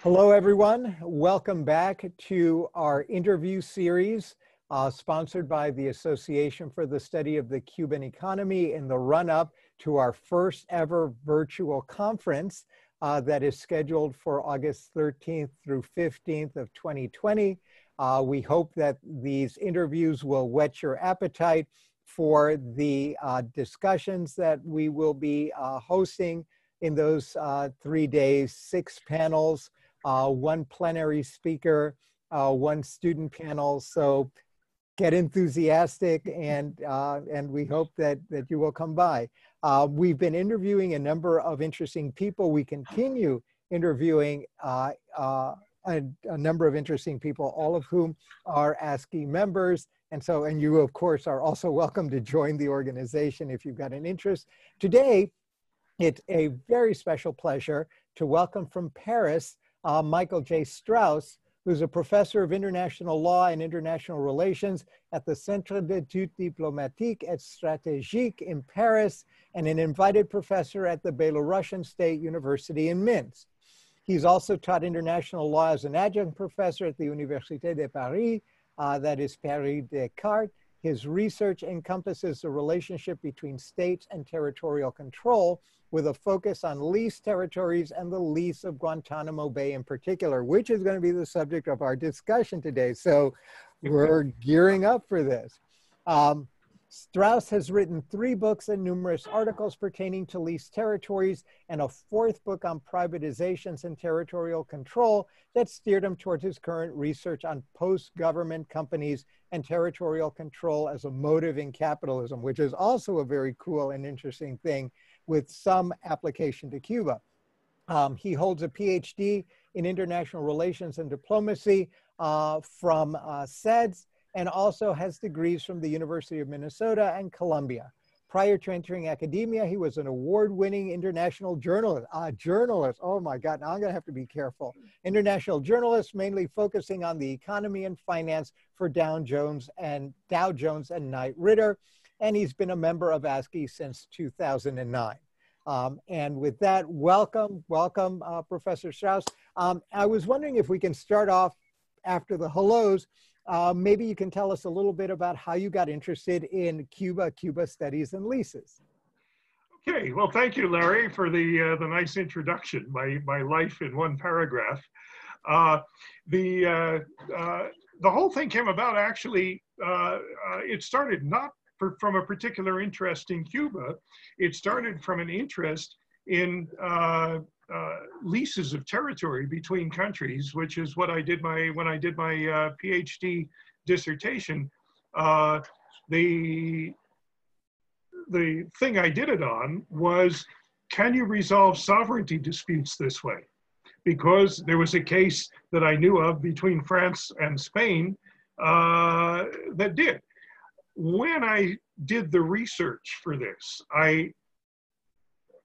Hello, everyone. Welcome back to our interview series sponsored by the Association for the Study of the Cuban Economy in the run-up to our first ever virtual conference that is scheduled for August 13th through 15th of 2020. We hope that these interviews will whet your appetite for the discussions that we will be hosting in those 3 days, 6 panels, one plenary speaker, one student panel. So get enthusiastic, and we hope that you will come by. We've been interviewing a number of interesting people. We continue interviewing a number of interesting people, all of whom are ASCII members. And you, of course, are also welcome to join the organization if you've got an interest. Today, it's a very special pleasure to welcome from Paris, Michael J. Strauss, who's a professor of international law and international relations at the Centre d'études diplomatiques et stratégiques in Paris, and an invited professor at the Belarusian State University in Minsk. He's also taught international law as an adjunct professor at the Université de Paris, that is Paris Descartes. His research encompasses the relationship between states and territorial control, with a focus on leased territories and the lease of Guantanamo Bay in particular, which is going to be the subject of our discussion today. So we're gearing up for this. Strauss has written 3 books and numerous articles pertaining to leased territories, and a 4th book on privatizations and territorial control that steered him towards his current research on post-government companies and territorial control as a motive in capitalism, which is also a very cool and interesting thing with some application to Cuba. He holds a PhD in international relations and diplomacy from CEDS, and also has degrees from the University of Minnesota and Columbia. Prior to entering academia, he was an award-winning international journalist. Oh my God, now I'm gonna have to be careful. International journalist, mainly focusing on the economy and finance for Dow Jones and Knight Ridder. And he's been a member of ASCII since 2009. And with that, welcome, Professor Strauss. I was wondering if we can start off after the hellos. Maybe you can tell us a little bit about how you got interested in Cuba studies and leases. Okay, well, thank you, Larry, for the nice introduction. My life in one paragraph. The whole thing came about actually. It started not from a particular interest in Cuba. It started from an interest in leases of territory between countries, which is what I did when I did my PhD dissertation. The thing I did it on was, can you resolve sovereignty disputes this way? Because there was a case that I knew of between France and Spain that did. When I did the research for this, I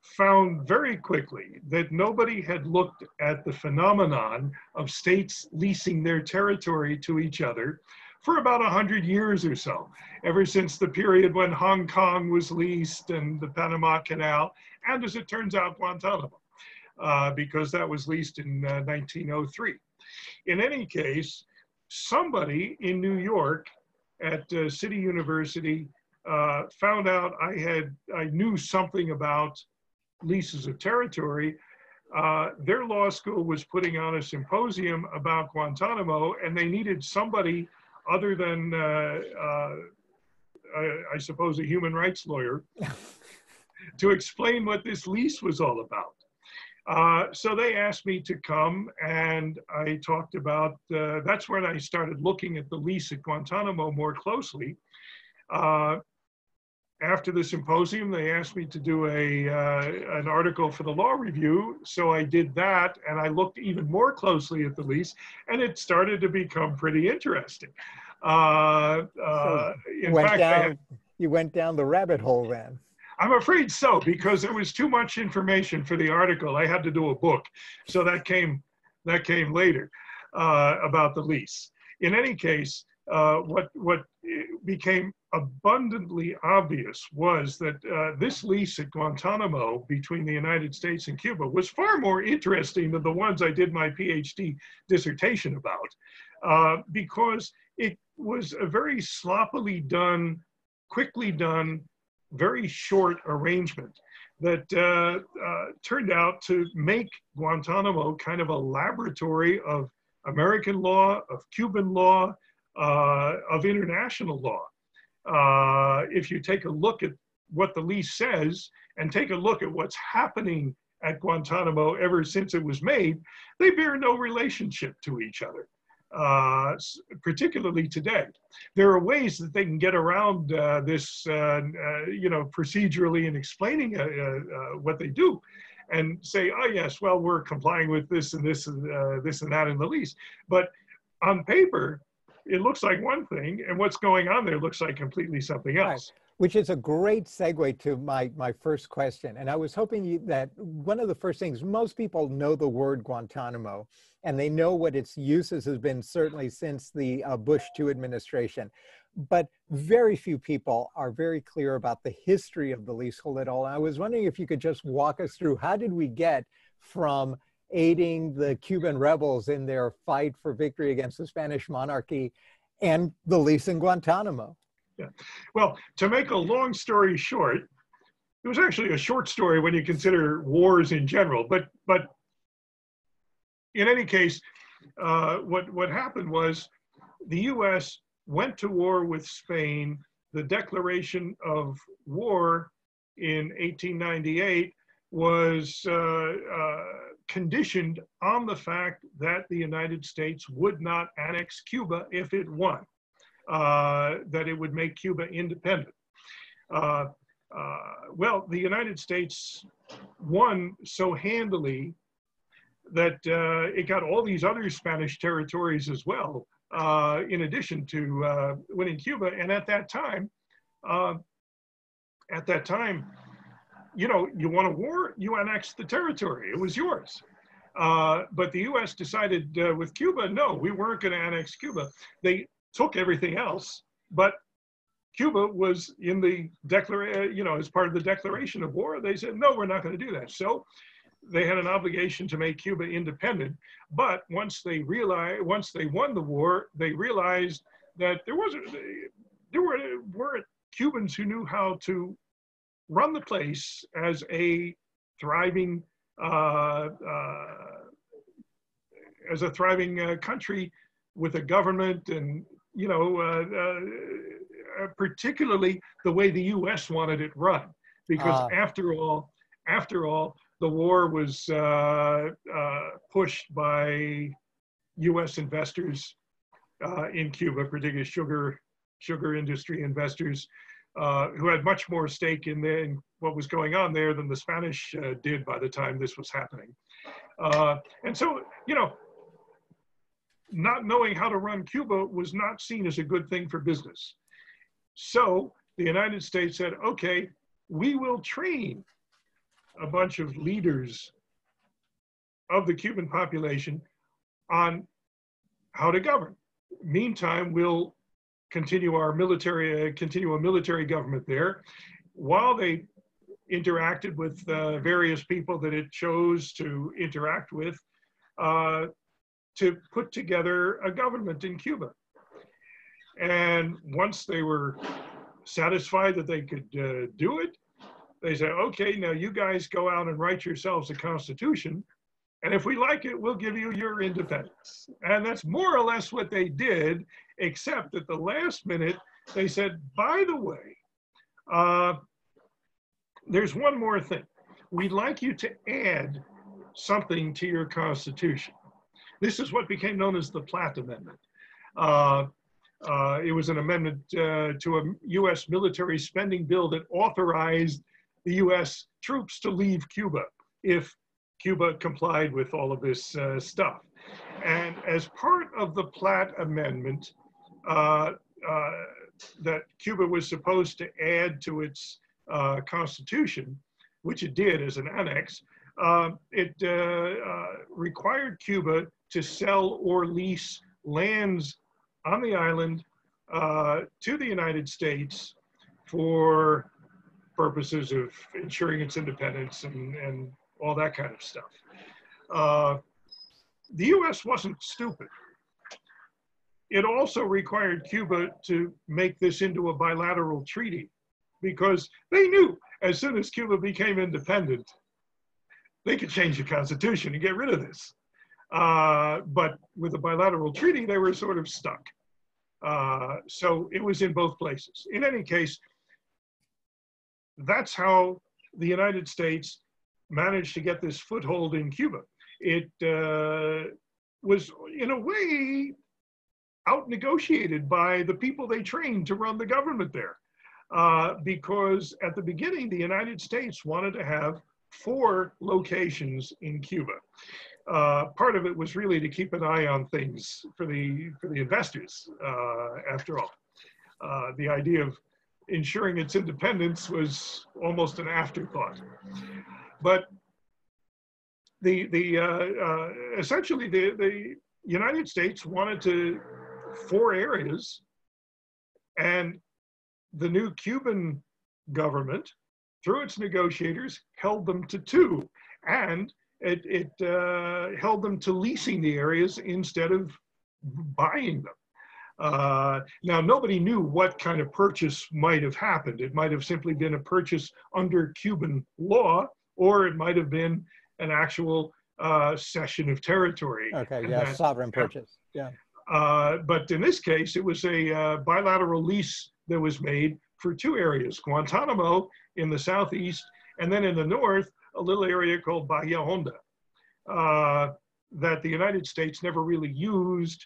found very quickly that nobody had looked at the phenomenon of states leasing their territory to each other for about 100 years or so, ever since the period when Hong Kong was leased and the Panama Canal, and as it turns out, Guantanamo, because that was leased in 1903. In any case, somebody in New York at City University found out I knew something about leases of territory. Their law school was putting on a symposium about Guantanamo, and they needed somebody other than, I suppose, a human rights lawyer to explain what this lease was all about. So they asked me to come, and I talked about, that's when I started looking at the lease at Guantanamo more closely. After the symposium, they asked me to do an article for the law review. So I did that, and I looked even more closely at the lease, and it started to become pretty interesting. You went down the rabbit hole then. I'm afraid so, because there was too much information for the article. I had to do a book. So that came later about the lease. In any case, what became abundantly obvious was that this lease at Guantanamo between the United States and Cuba was far more interesting than the ones I did my PhD dissertation about, because it was a very sloppily done, quickly done, very short arrangement that turned out to make Guantanamo kind of a laboratory of American law, of Cuban law, of international law. If you take a look at what the lease says and take a look at what's happening at Guantanamo ever since it was made, they bear no relationship to each other, particularly today. There are ways that they can get around this, procedurally in explaining what they do and say, oh yes, well, we're complying with this and this and this and that in the lease. But on paper, it looks like one thing, and what's going on there looks like completely something else. Right. Which is a great segue to my first question. And I was hoping that one of the first things, most people know the word Guantanamo, and they know what its uses has been certainly since the Bush II administration. But very few people are very clear about the history of the leasehold at all. And I was wondering if you could just walk us through, how did we get from aiding the Cuban rebels in their fight for victory against the Spanish monarchy and the lease in Guantanamo? Yeah. Well, to make a long story short, it was actually a short story when you consider wars in general. But in any case, what happened was the U.S. went to war with Spain. The declaration of war in 1898 was conditioned on the fact that the United States would not annex Cuba if it won, that it would make Cuba independent. Well, the United States won so handily that it got all these other Spanish territories as well, in addition to winning Cuba. And at that time, you know, you won a war, you annexed the territory, it was yours. But the US decided with Cuba, no, we weren't going to annex Cuba. They took everything else, but Cuba was in the declaration, you know, as part of the declaration of war. They said, no, we're not going to do that. So they had an obligation to make Cuba independent. But once they won the war, they realized that there weren't Cubans who knew how to run the place as a thriving country with a government, and you know, particularly the way the U.S. wanted it run, because after all, the war was pushed by U.S. investors in Cuba, particularly sugar industry investors, who had much more stake in what was going on there than the Spanish did by the time this was happening. And so, you know, not knowing how to run Cuba was not seen as a good thing for business. So the United States said, okay, we will train a bunch of leaders of the Cuban population on how to govern. Meantime, we'll continue a military government there, while they interacted with various people that it chose to interact with, to put together a government in Cuba. And once they were satisfied that they could do it, they said, okay, now you guys go out and write yourselves a constitution, and if we like it, we'll give you your independence. And that's more or less what they did, except at the last minute, they said, by the way, there's one more thing. We'd like you to add something to your constitution. This is what became known as the Platt Amendment. It was an amendment to a U.S. military spending bill that authorized the U.S. troops to leave Cuba if Cuba complied with all of this stuff. And as part of the Platt Amendment that Cuba was supposed to add to its constitution, which it did as an annex, it required Cuba to sell or lease lands on the island to the United States for purposes of ensuring its independence and all that kind of stuff. The US wasn't stupid. It also required Cuba to make this into a bilateral treaty because they knew as soon as Cuba became independent, they could change the constitution and get rid of this. But with a bilateral treaty, they were sort of stuck. So it was in both places. In any case, that's how the United States managed to get this foothold in Cuba. It was, in a way, out-negotiated by the people they trained to run the government there. Because at the beginning, the United States wanted to have 4 locations in Cuba. Part of it was really to keep an eye on things for the investors, after all. The idea of ensuring its independence was almost an afterthought. But essentially, the United States wanted to 4 areas, and the new Cuban government, through its negotiators, held them to 2, and it held them to leasing the areas instead of buying them. Now, nobody knew what kind of purchase might have happened. It might have simply been a purchase under Cuban law, or it might have been an actual cession of territory. Okay, yeah, sovereign purchase, yeah. But in this case, it was a bilateral lease that was made for 2 areas, Guantanamo in the southeast, and then in the north, a little area called Bahia Honda, that the United States never really used,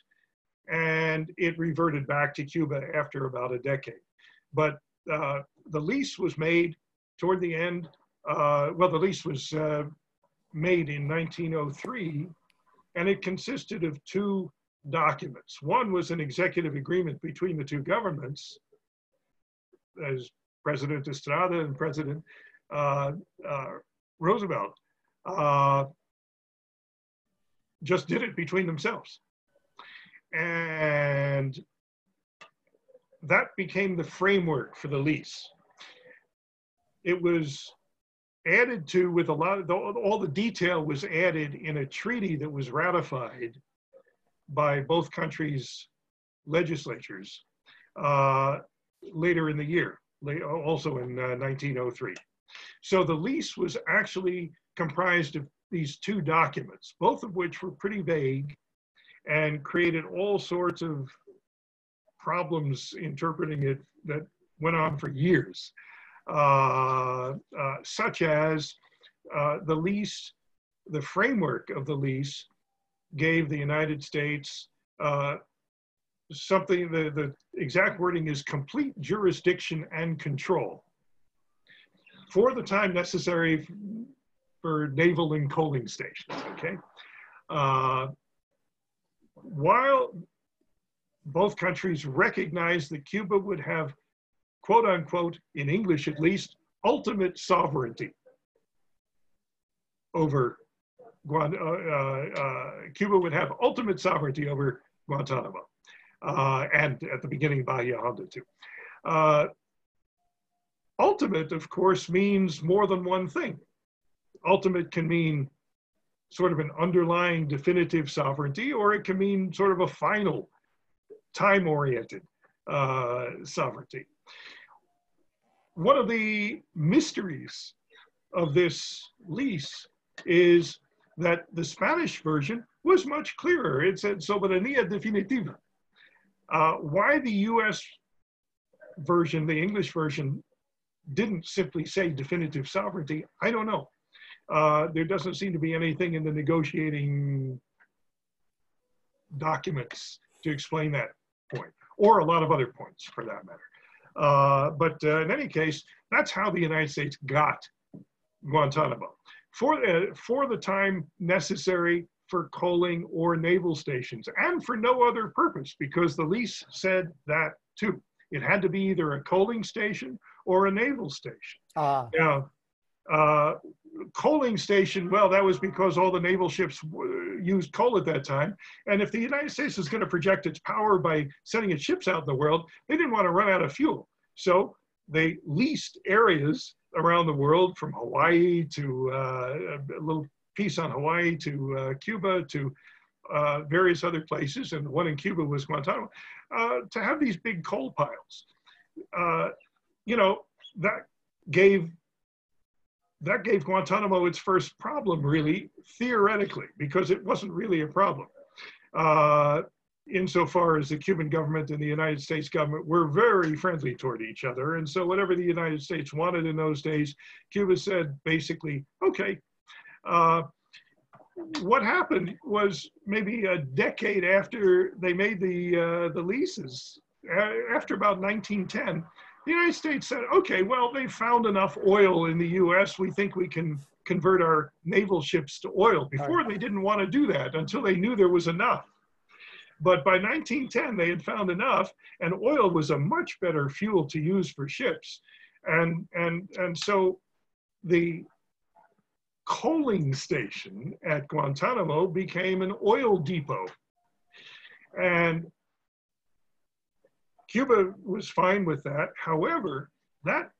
and it reverted back to Cuba after about a decade. But the lease was made toward the end, well, the lease was made in 1903, and it consisted of 2 documents. One was an executive agreement between the 2 governments, as President Estrada and President Roosevelt just did it between themselves. And that became the framework for the lease. It was added to with a lot of, all the detail was added in a treaty that was ratified by both countries' legislatures later in the year, also in 1903. So the lease was actually comprised of these 2 documents, both of which were pretty vague and created all sorts of problems interpreting it that went on for years, such as the lease, the framework of the lease gave the United States something, the exact wording is complete jurisdiction and control for the time necessary for naval and coaling stations, okay? While both countries recognized that Cuba would have, quote unquote, in English at least, ultimate sovereignty over Cuba would have ultimate sovereignty over Guantanamo, and at the beginning Bahia Honda too. Ultimate, of course, means more than one thing. Ultimate can mean sort of an underlying definitive sovereignty, or it can mean sort of a final, time-oriented sovereignty. One of the mysteries of this lease is that the Spanish version was much clearer. It said soberanía definitiva. Why the US version, the English version, didn't simply say definitive sovereignty, I don't know. There doesn't seem to be anything in the negotiating documents to explain that point, or a lot of other points for that matter. But in any case, that's how the United States got Guantanamo. For the time necessary for coaling or naval stations, and for no other purpose, because the lease said that too. It had to be either a coaling station or a naval station. Now, coaling station, well, that was because all the naval ships used coal at that time. And if the United States was going to project its power by sending its ships out in the world, they didn't want to run out of fuel. So they leased areas around the world, from Hawaii to a little piece on Hawaii to Cuba to various other places, and one in Cuba was Guantanamo, to have these big coal piles. That gave Guantanamo its first problem, really, theoretically, because it wasn't really a problem. Insofar as the Cuban government and the United States government were very friendly toward each other. And so whatever the United States wanted in those days, Cuba said basically, okay. What happened was maybe a decade after they made the leases, after about 1910, the United States said, okay, well, they found enough oil in the US, we think we can convert our naval ships to oil. Before, they didn't want to do that until they knew there was enough. But by 1910, they had found enough, and oil was a much better fuel to use for ships. And so the coaling station at Guantanamo became an oil depot. And Cuba was fine with that. However, that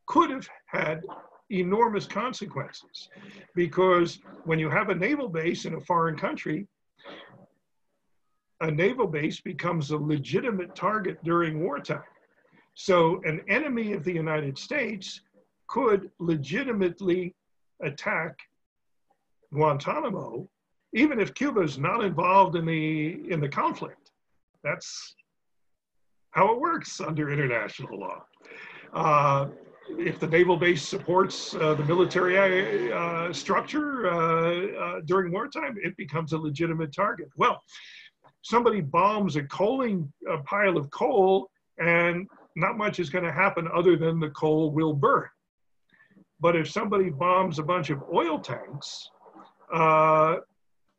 could have had enormous consequences, because when you have a naval base in a foreign country, a naval base becomes a legitimate target during wartime. So an enemy of the United States could legitimately attack Guantanamo, even if Cuba is not involved in the conflict. That's how it works under international law. If the naval base supports the military structure during wartime, it becomes a legitimate target. Well, somebody bombs a pile of coal, and not much is going to happen other than the coal will burn. But if somebody bombs a bunch of oil tanks,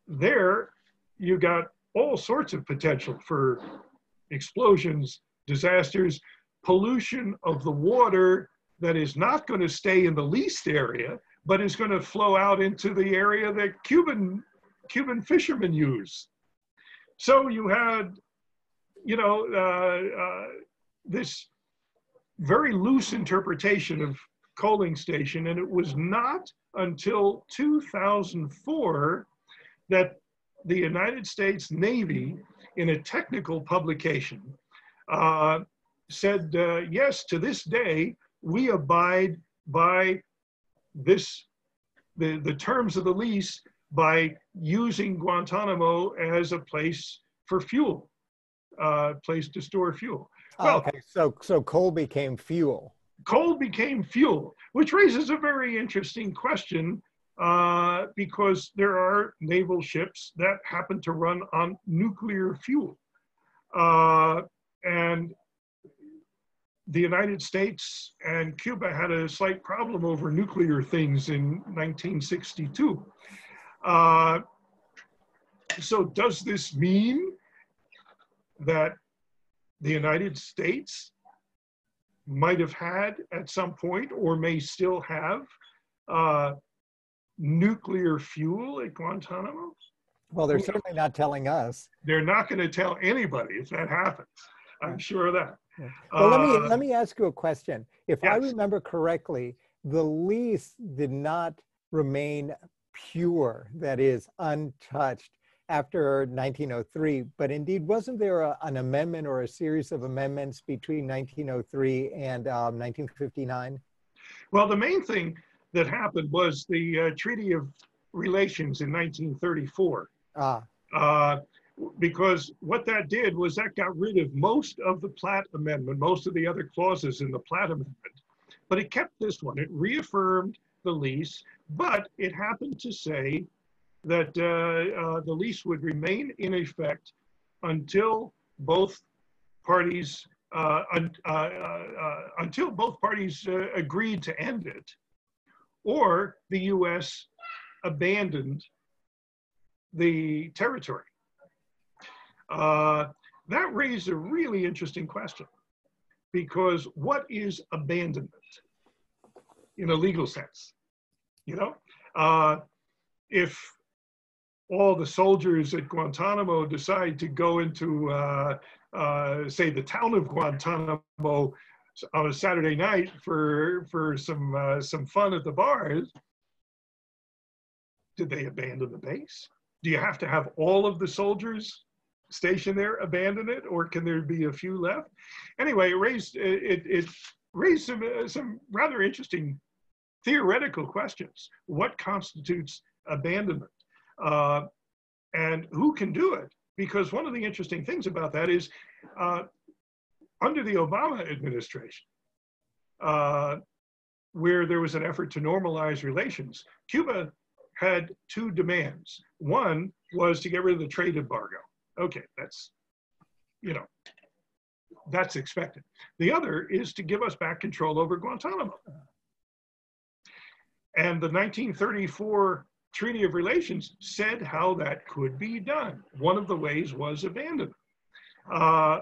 there you got all sorts of potential for explosions, disasters, pollution of the water that is not going to stay in the leased area, but is going to flow out into the area that Cuban fishermen use. So you had, this very loose interpretation of coaling station, and it was not until 2004 that the United States Navy, in a technical publication, said, yes, to this day, we abide by the terms of the lease by using Guantanamo as a place for fuel, place to store fuel. Well, okay, so coal became fuel. Coal became fuel, which raises a very interesting question, because there are naval ships that happen to run on nuclear fuel. And the United States and Cuba had a slight problem over nuclear things in 1962. So does this mean that the United States might have had at some point, or may still have, nuclear fuel at Guantanamo? Well, they're certainly not telling us. They're not going to tell anybody if that happens. I'm sure of that. Yeah. Well, let me ask you a question. If I Yes. remember correctly, the lease did not remain pure, that is, untouched, after 1903. But indeed, wasn't there an amendment or a series of amendments between 1903 and 1959? Well, the main thing that happened was the Treaty of Relations in 1934. Because what that did was that got rid of most of the Platt Amendment, most of the other clauses in the Platt Amendment, but it kept this one. It reaffirmed the lease, but it happened to say that the lease would remain in effect until both parties agreed to end it, or the U.S. abandoned the territory. That raised a really interesting question, because what is abandonment in a legal sense? If all the soldiers at Guantanamo decide to go into, say, the town of Guantanamo on a Saturday night for some fun at the bars, did they abandon the base? Do you have to have all of the soldiers stationed there abandon it, or can there be a few left? Anyway, it raised some rather interesting theoretical questions. What constitutes abandonment? And who can do it? Because one of the interesting things about that is under the Obama administration, where there was an effort to normalize relations, Cuba had two demands. One was to get rid of the trade embargo. Okay, that's, that's expected. The other is to give us back control over Guantanamo. And the 1934 Treaty of Relations said how that could be done. One of the ways was abandonment,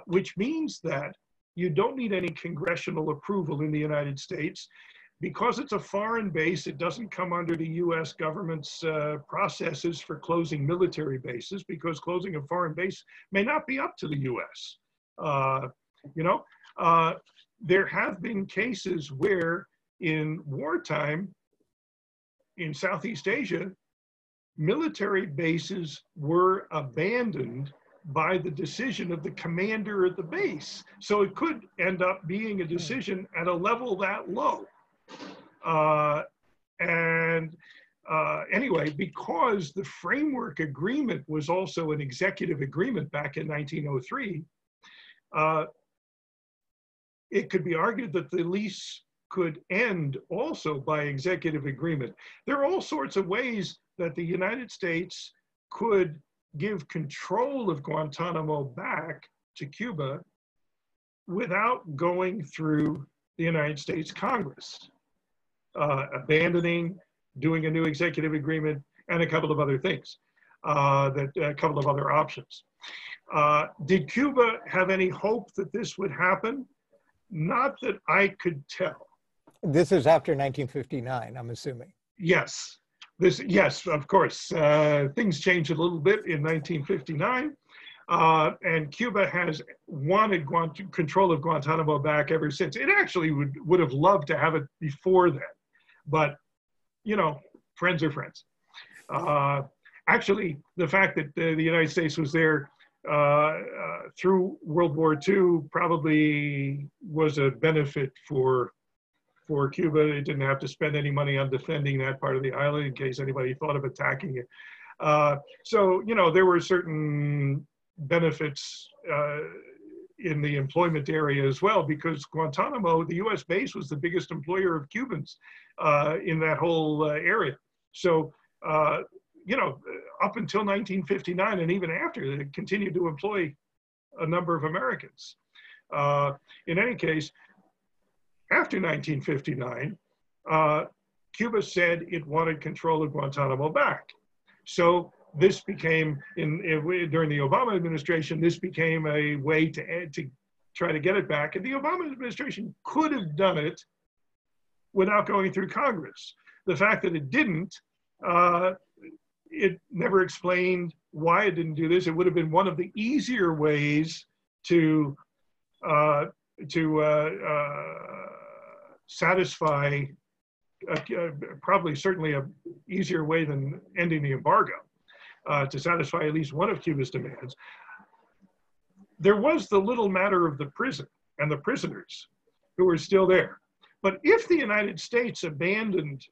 which means that you don't need any congressional approval in the United States. Because it's a foreign base, it doesn't come under the US government's processes for closing military bases, because closing a foreign base may not be up to the US. There have been cases where in wartime, in Southeast Asia, military bases were abandoned by the decision of the commander at the base. So it could end up being a decision at a level that low. Anyway, because the framework agreement was also an executive agreement back in 1903, it could be argued that the lease could end also by executive agreement. There are all sorts of ways that the United States could give control of Guantanamo back to Cuba without going through the United States Congress. Abandoning, doing a new executive agreement, and a couple of other things, a couple of other options. Did Cuba have any hope that this would happen? Not that I could tell. This is after 1959, I'm assuming. Yes, yes, of course. Things changed a little bit in 1959. And Cuba has wanted control of Guantanamo back ever since. It actually would have loved to have it before then. But, friends are friends. Actually, the fact that the United States was there through World War II probably was a benefit for Cuba. It didn't have to spend any money on defending that part of the island in case anybody thought of attacking it. So, there were certain benefits in the employment area as well, because Guantanamo, the US base, was the biggest employer of Cubans in that whole area. So, up until 1959 and even after, they continued to employ a number of Americans. In any case, after 1959, Cuba said it wanted control of Guantanamo back. So this became, during the Obama administration, this became a way to try to get it back. And the Obama administration could have done it without going through Congress. The fact that it didn't, it never explained why it didn't do this. It would have been one of the easier ways to satisfy, probably certainly a easier way than ending the embargo, to satisfy at least one of Cuba's demands. There was the little matter of the prison and the prisoners who were still there. But if the United States abandoned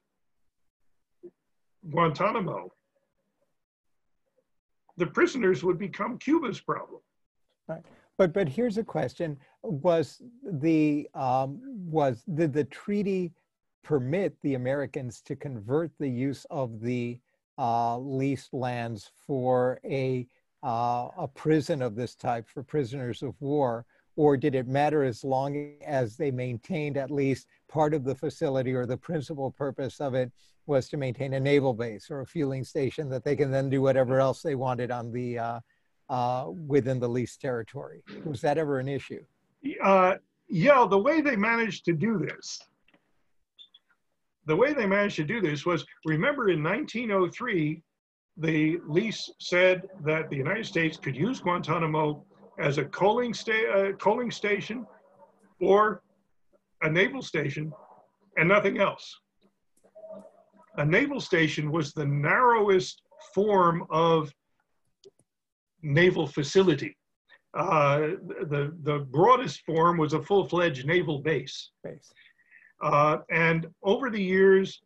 Guantanamo, the prisoners would become Cuba's problem. Right. But here's a question: did the treaty permit the Americans to convert the use of the leased lands for a prison of this type for prisoners of war, or did it matter as long as they maintained at least part of the facility, or the principal purpose of it was to maintain a naval base or a fueling station that they can then do whatever else they wanted on the within the leased territory? Was that ever an issue? Yeah, the way they managed to do this, was, remember in 1903, the lease said that the United States could use Guantanamo as a coaling station or a naval station and nothing else. A naval station was the narrowest form of naval facility. The broadest form was a full-fledged naval base. And over the years,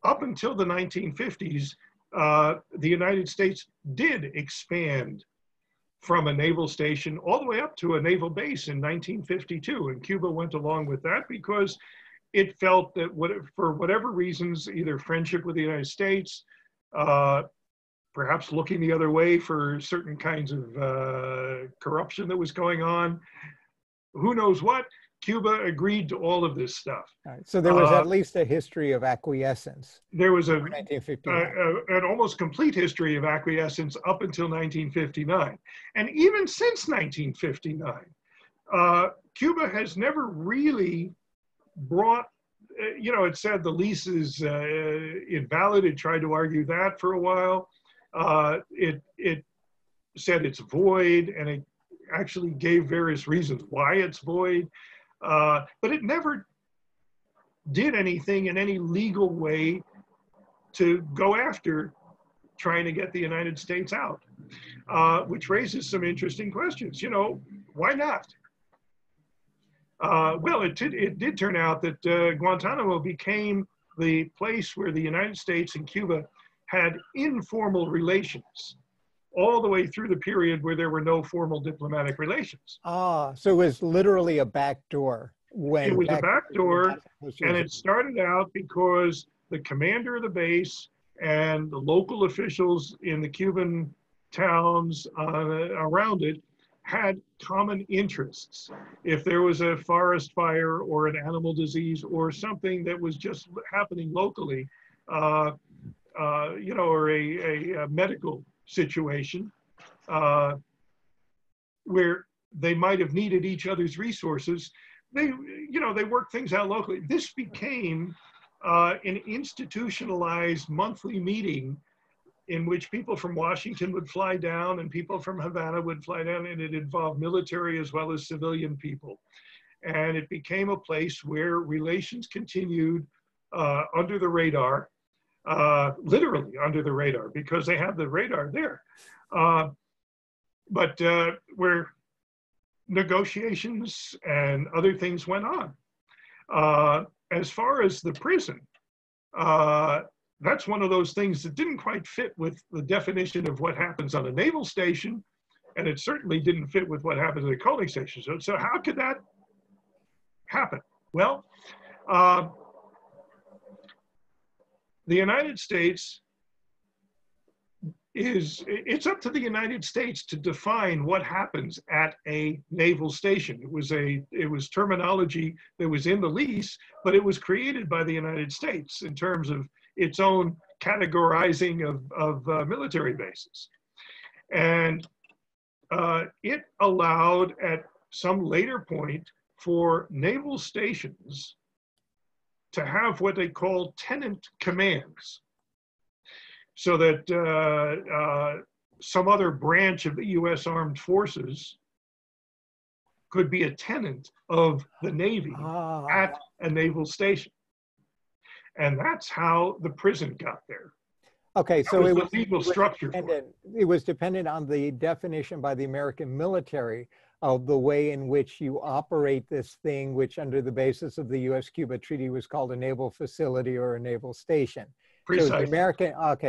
up until the 1950s, the United States did expand from a naval station all the way up to a naval base in 1952. And Cuba went along with that because it felt that for whatever reasons, either friendship with the United States, perhaps looking the other way for certain kinds of corruption that was going on, who knows what, Cuba agreed to all of this stuff. Right. So there was at least a history of acquiescence. There was an almost complete history of acquiescence up until 1959. And even since 1959, Cuba has never really brought, it said the lease is invalid. It tried to argue that for a while. It said it's void, and it actually gave various reasons why it's void. But it never did anything in any legal way to go after trying to get the United States out, which raises some interesting questions. Why not? Well, it did turn out that Guantanamo became the place where the United States and Cuba had informal relations all the way through the period where there were no formal diplomatic relations. So it was literally a back door. It was a back door, and it started out because the commander of the base and the local officials in the Cuban towns around it had common interests. If there was a forest fire or an animal disease or something that was just happening locally, or a medical situation where they might have needed each other's resources, they worked things out locally. This became an institutionalized monthly meeting in which people from Washington would fly down and people from Havana would fly down, and it involved military as well as civilian people. And it became a place where relations continued under the radar, literally under the radar, because they had the radar there. But where negotiations and other things went on. As far as the prison, that's one of those things that didn't quite fit with the definition of what happens on a naval station, and it certainly didn't fit with what happens at a coaling station. So how could that happen? Well, the United States it's up to the United States to define what happens at a naval station. It was terminology that was in the lease, but it was created by the United States in terms of its own categorizing of military bases. And it allowed at some later point for naval stations to have what they call tenant commands, so that some other branch of the US Armed Forces could be a tenant of the Navy at a naval station. And that's how the prison got there. Okay, so it was legal structure. It was dependent on the definition by the American military of the way in which you operate this thing, which under the basis of the US-Cuba Treaty was called a naval facility or a naval station. Precisely.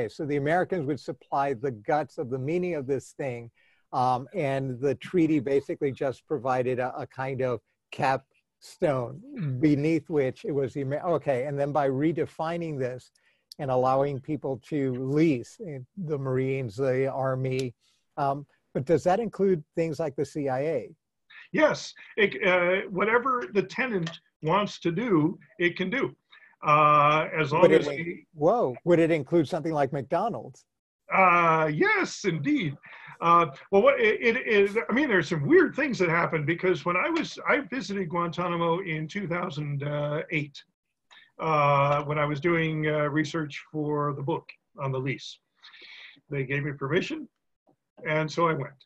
So the Americans would supply the guts of the meaning of this thing, and the treaty basically just provided a kind of capstone beneath which it was and then by redefining this and allowing people to lease the Marines, the Army, but does that include things like the CIA? Yes, whatever the tenant wants to do, it can do. As long as would it include something like McDonald's? Yes, indeed. Well, I mean, there's some weird things that happened, because when I visited Guantanamo in 2008, when I was doing research for the book on the lease. They gave me permission, and so I went.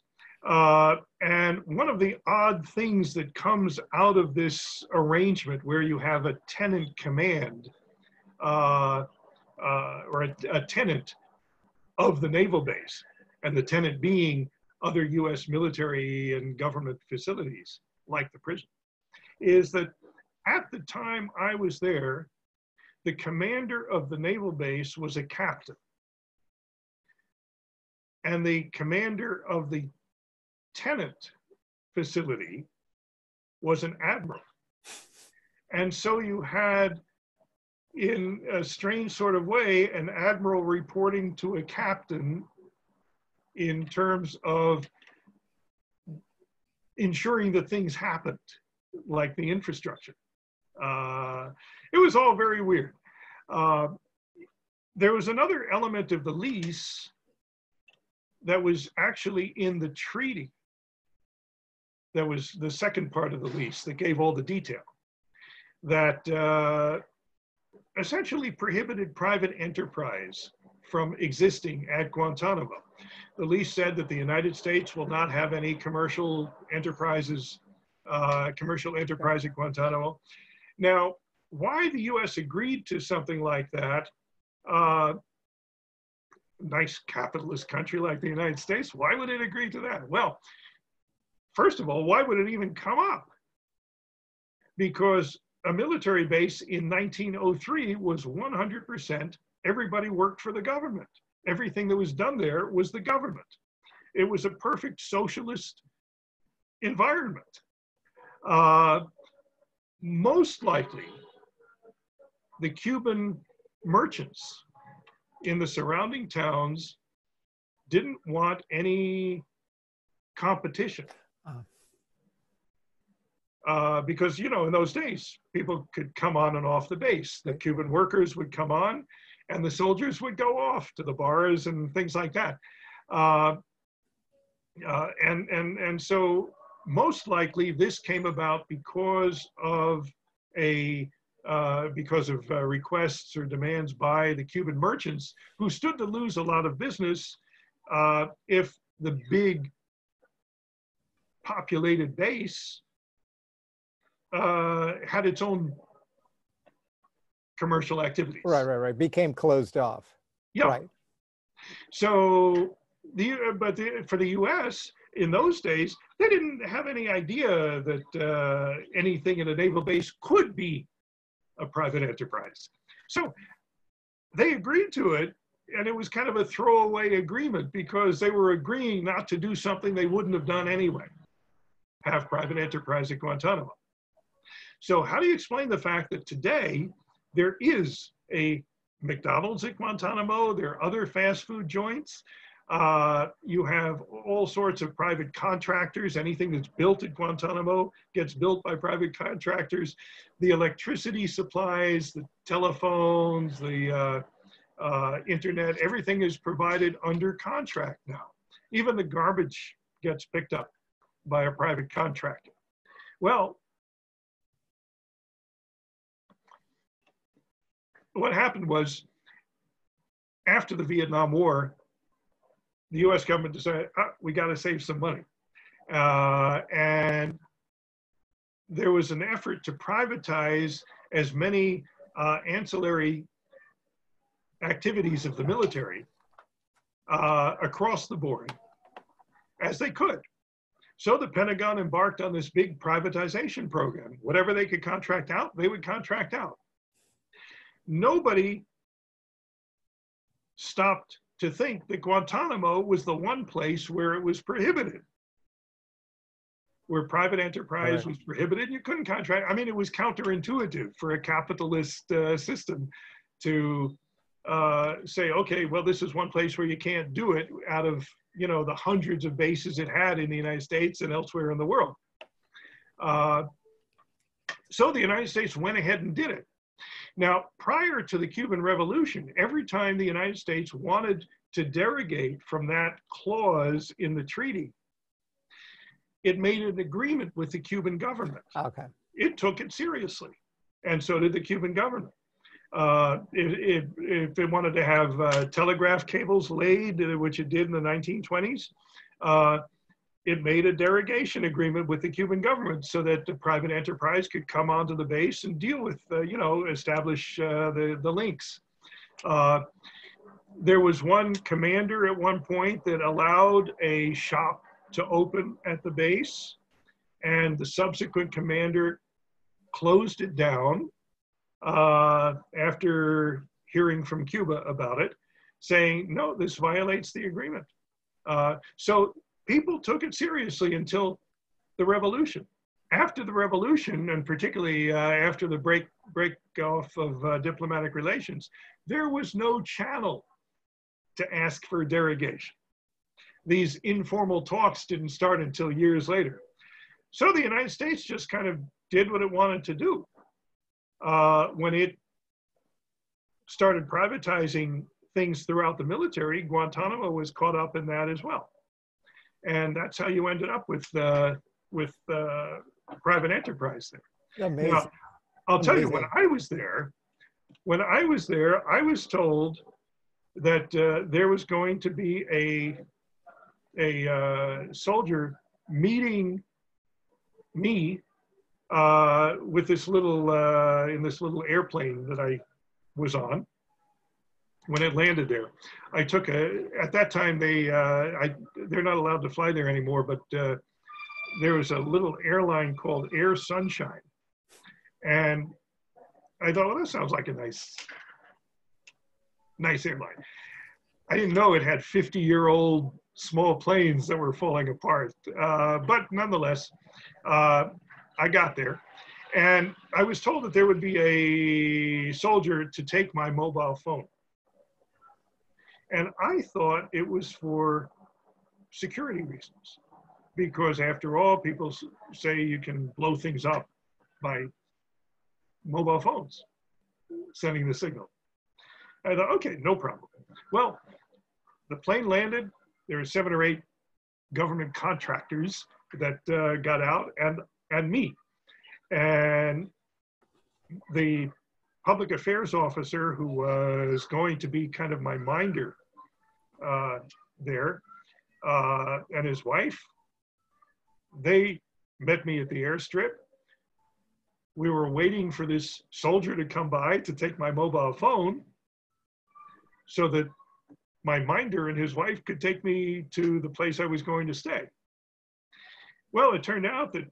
And one of the odd things that comes out of this arrangement where you have a tenant command or a tenant of the naval base, and the tenant being other US military and government facilities like the prison, is that at the time I was there, the commander of the naval base was a captain. And the commander of the tenant facility was an admiral. And so you had, in a strange sort of way, an admiral reporting to a captain in terms of ensuring that things happened, like the infrastructure. It was all very weird. There was another element of the lease that was actually in the treaty. That was the second part of the lease that gave all the detail, that essentially prohibited private enterprise from existing at Guantanamo. The lease said that the United States will not have any commercial enterprise at Guantanamo. Now, why the US agreed to something like that, nice capitalist country like the United States, why would it agree to that? Well, first of all, why would it even come up? Because a military base in 1903 was 100%, everybody worked for the government. Everything that was done there was the government. It was a perfect socialist environment. Most likely, the Cuban merchants in the surrounding towns didn't want any competition. Because, you know, in those days, people could come on and off the base. The Cuban workers would come on and the soldiers would go off to the bars and things like that. And so most likely this came about because of requests or demands by the Cuban merchants, who stood to lose a lot of business if the big populated base had its own commercial activities. Right. Became closed off. Yeah. Right. So for the US, in those days, they didn't have any idea that anything in a naval base could be a private enterprise. So they agreed to it, and it was kind of a throwaway agreement because they were agreeing not to do something they wouldn't have done anyway, have private enterprise at Guantanamo. So how do you explain the fact that today there is a McDonald's at Guantanamo, there are other fast food joints, you have all sorts of private contractors, anything that's built at Guantanamo gets built by private contractors, the electricity supplies, the telephones, the internet, everything is provided under contract now. Even the garbage gets picked up by a private contractor. Well, what happened was, after the Vietnam War, the US government decided, we got to save some money. And there was an effort to privatize as many ancillary activities of the military across the board as they could. So the Pentagon embarked on this big privatization program. Whatever they could contract out, they would contract out. Nobody stopped to think that Guantanamo was the one place where it was prohibited, where private enterprise was prohibited. You couldn't contract. I mean, it was counterintuitive for a capitalist system to say, okay, well, this is one place where you can't do it out of, you know, the hundreds of bases it had in the United States and elsewhere in the world. So the United States went ahead and did it. Now, prior to the Cuban Revolution, every time the United States wanted to derogate from that clause in the treaty, it made an agreement with the Cuban government. Okay. It took it seriously, and so did the Cuban government. If it wanted to have telegraph cables laid, which it did in the 1920s, it made a derogation agreement with the Cuban government so that the private enterprise could come onto the base and deal with, establish the links. There was one commander at one point that allowed a shop to open at the base, and the subsequent commander closed it down after hearing from Cuba about it, saying, no, this violates the agreement. So people took it seriously until the revolution. After the revolution, and particularly after the break off of diplomatic relations, there was no channel to ask for derogation. These informal talks didn't start until years later. So the United States just kind of did what it wanted to do. When it started privatizing things throughout the military, Guantanamo was caught up in that as well. And that's how you ended up with private enterprise there. Amazing. Now, I'll tell you, when I was there, I was told that there was going to be a soldier meeting me with this little in this little airplane that I was on when it landed there. I took at that time they're not allowed to fly there anymore, but there was a little airline called Air Sunshine, and I thought, well, that sounds like a nice airline. I didn't know it had 50-year-old small planes that were falling apart, but nonetheless, I got there, and I was told that there would be a soldier to take my mobile phone. And I thought it was for security reasons, because after all, people say you can blow things up by mobile phones, sending the signal. I thought, okay, no problem. Well, the plane landed. There were 7 or 8 government contractors that got out, and me. And the public affairs officer, who was going to be kind of my minder there, and his wife, they met me at the airstrip. We were waiting for this soldier to come by to take my mobile phone so that my minder and his wife could take me to the place I was going to stay. Well, it turned out that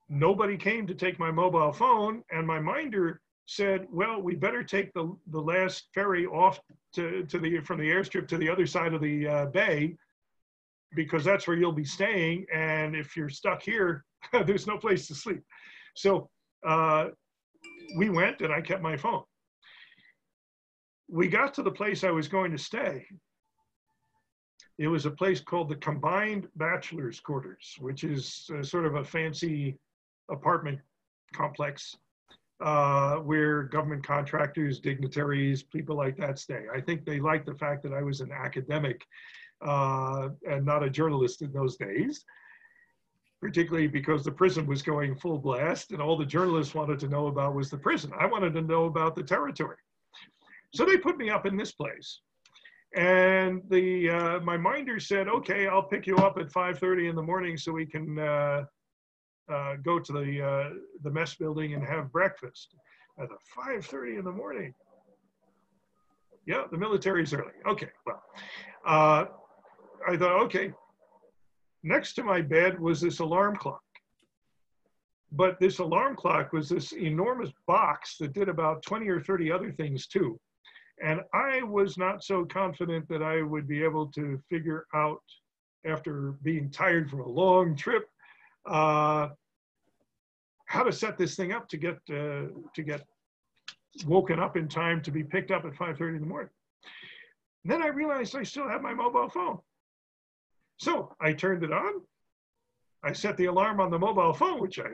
nobody came to take my mobile phone, and my minder said, well, we better take the last ferry off from the airstrip to the other side of the bay, because that's where you'll be staying, and if you're stuck here, there's no place to sleep. So we went, and I kept my phone. We got to the place I was going to stay. It was a place called the Combined Bachelor's Quarters, which is sort of a fancy apartment complex where government contractors, dignitaries, people like that stay. I think they liked the fact that I was an academic and not a journalist in those days, particularly because the prison was going full blast and all the journalists wanted to know about was the prison. I wanted to know about the territory. So they put me up in this place. And my minder said, okay, I'll pick you up at 5:30 in the morning so we can go to the mess building and have breakfast. I thought, 5:30 in the morning? Yeah, the military's early. Okay, well, I thought, okay. Next to my bed was this alarm clock. But this alarm clock was this enormous box that did about 20 or 30 other things too. And I was not so confident that I would be able to figure out, after being tired from a long trip, how to set this thing up to get woken up in time to be picked up at 5:30 in the morning. And then I realized I still have my mobile phone. So I turned it on. I set the alarm on the mobile phone, which I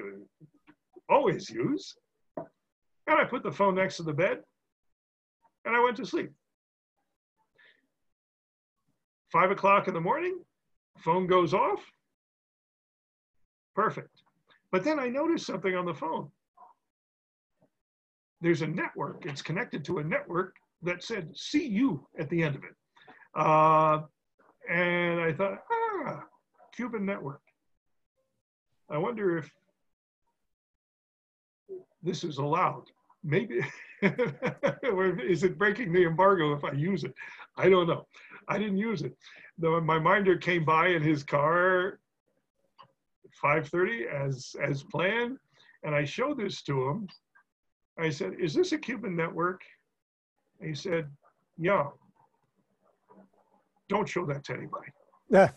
always use. And I put the phone next to the bed. And I went to sleep. 5 o'clock in the morning, phone goes off. Perfect. But then I noticed something on the phone. there's a network. It's connected to a network that said CU at the end of it. And I thought, Cuban network. I wonder if this is allowed. Maybe, or is it breaking the embargo if I use it? I don't know. I didn't use it. Though my minder came by in his car at 5:30 as planned, and I showed this to him. I said, "Is this a Cuban network?" And he said, "Yeah." Don't show that to anybody. Yeah.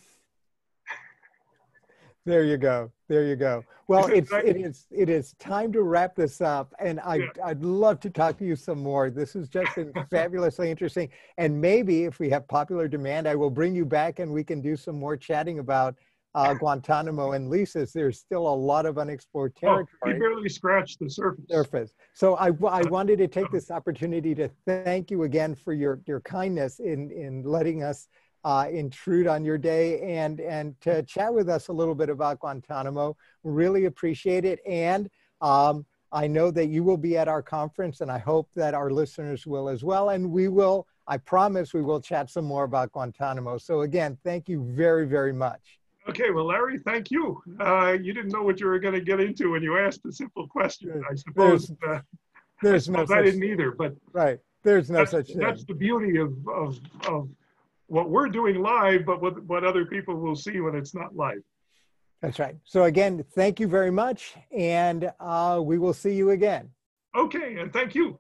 There you go. There you go. Well, it is time to wrap this up, and I'd love to talk to you some more. This has just been fabulously interesting, and maybe if we have popular demand, I will bring you back and we can do some more chatting about Guantanamo and leases. There's still a lot of unexplored territory. We barely scratched the surface. So I wanted to take this opportunity to thank you again for your kindness in letting us intrude on your day and to chat with us a little bit about Guantanamo. Really appreciate it. And I know that you will be at our conference, and I hope that our listeners will as well. And I promise we will chat some more about Guantanamo. So again, thank you very, very much. Okay, well, Larry, thank you. You didn't know what you were going to get into when you asked a simple question. I suppose there's no such I didn't either, but right. There's no such thing. That's the beauty of what we're doing live, but what other people will see when it's not live. That's right. So again, thank you very much, and we will see you again. Okay, and thank you.